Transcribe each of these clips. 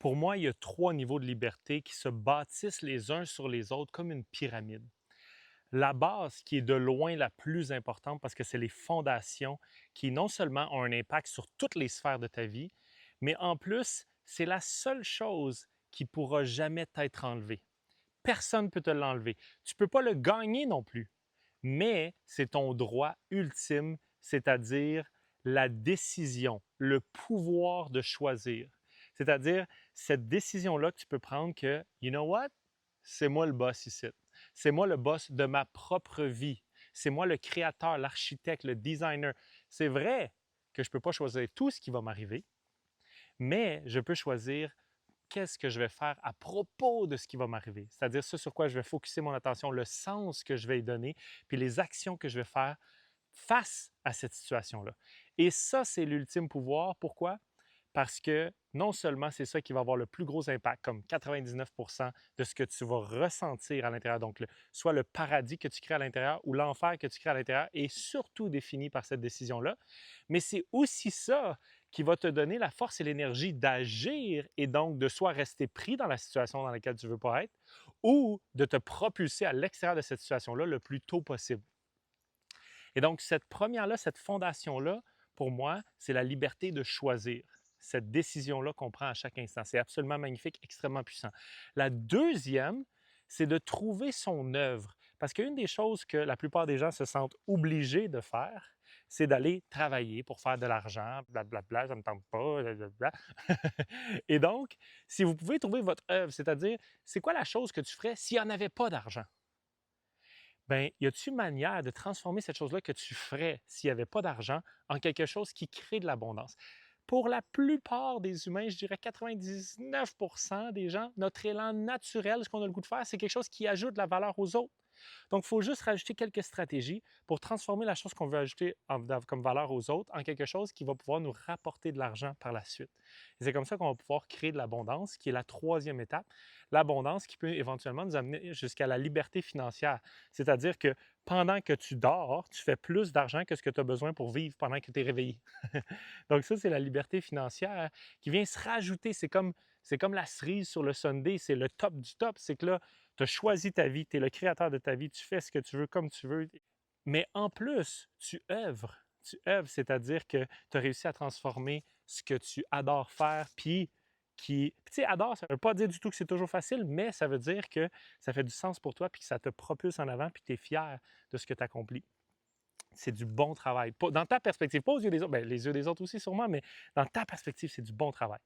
Pour moi, il y a trois niveaux de liberté qui se bâtissent les uns sur les autres comme une pyramide. La base, qui est de loin la plus importante parce que c'est les fondations qui non seulement ont un impact sur toutes les sphères de ta vie, mais en plus, c'est la seule chose qui pourra jamais t'être enlevée. Personne ne peut te l'enlever. Tu ne peux pas le gagner non plus, mais c'est ton droit ultime, c'est-à-dire la décision, le pouvoir de choisir. C'est-à-dire cette décision-là que tu peux prendre que, you know what? C'est moi le boss ici. C'est moi le boss de ma propre vie. C'est moi le créateur, l'architecte, le designer. C'est vrai que je ne peux pas choisir tout ce qui va m'arriver, mais je peux choisir qu'est-ce que je vais faire à propos de ce qui va m'arriver. C'est-à-dire ce sur quoi je vais focuser mon attention, le sens que je vais y donner, puis les actions que je vais faire face à cette situation-là. Et ça, c'est l'ultime pouvoir. Pourquoi? Parce que non seulement c'est ça qui va avoir le plus gros impact, comme 99% de ce que tu vas ressentir à l'intérieur, donc soit le paradis que tu crées à l'intérieur ou l'enfer que tu crées à l'intérieur est surtout défini par cette décision-là, mais c'est aussi ça qui va te donner la force et l'énergie d'agir et donc de soit rester pris dans la situation dans laquelle tu ne veux pas être ou de te propulser à l'extérieur de cette situation-là le plus tôt possible. Et donc, cette première-là, cette fondation-là, pour moi, c'est la liberté de choisir. Cette décision-là qu'on prend à chaque instant. C'est absolument magnifique, extrêmement puissant. La deuxième, c'est de trouver son œuvre. Parce qu'une des choses que la plupart des gens se sentent obligés de faire, c'est d'aller travailler pour faire de l'argent, blablabla, ça ne me tente pas, blablabla. Et donc, si vous pouvez trouver votre œuvre, c'est-à-dire, c'est quoi la chose que tu ferais s'il n'y en avait pas d'argent? Bien, y a-t-il manière de transformer cette chose-là que tu ferais s'il n'y avait pas d'argent en quelque chose qui crée de l'abondance? Pour la plupart des humains, je dirais 99% des gens, notre élan naturel, ce qu'on a le goût de faire, c'est quelque chose qui ajoute de la valeur aux autres. Donc, il faut juste rajouter quelques stratégies pour transformer la chose qu'on veut ajouter comme valeur aux autres en quelque chose qui va pouvoir nous rapporter de l'argent par la suite. Et c'est comme ça qu'on va pouvoir créer de l'abondance, qui est la troisième étape. L'abondance qui peut éventuellement nous amener jusqu'à la liberté financière. C'est-à-dire que pendant que tu dors, tu fais plus d'argent que ce que tu as besoin pour vivre pendant que tu es réveillé. Donc ça, c'est la liberté financière qui vient se rajouter. C'est comme la cerise sur le sundae, c'est le top du top. C'est que là, tu as choisi ta vie, tu es le créateur de ta vie, tu fais ce que tu veux comme tu veux. Mais en plus, tu œuvres. Tu œuvres, c'est-à-dire que tu as réussi à transformer ce que tu adores faire, puis tu sais, adore, ça ne veut pas dire du tout que c'est toujours facile, mais ça veut dire que ça fait du sens pour toi, puis que ça te propulse en avant, puis tu es fier de ce que tu accomplis. C'est du bon travail. Dans ta perspective, pas aux yeux des autres, bien, les yeux des autres aussi sûrement, mais dans ta perspective, c'est du bon travail.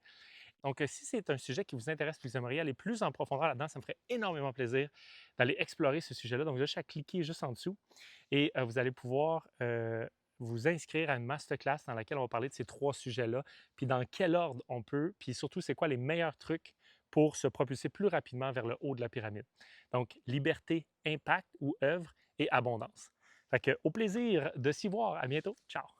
Donc, si c'est un sujet qui vous intéresse, puis vous aimeriez aller plus en profondeur là-dedans, ça me ferait énormément plaisir d'aller explorer ce sujet-là. Donc, juste à cliquer juste en dessous et vous allez pouvoir vous inscrire à une masterclass dans laquelle on va parler de ces trois sujets-là, puis dans quel ordre on peut, puis surtout, c'est quoi les meilleurs trucs pour se propulser plus rapidement vers le haut de la pyramide. Donc, liberté, impact ou œuvre et abondance. Fait que, au plaisir de s'y voir. À bientôt. Ciao!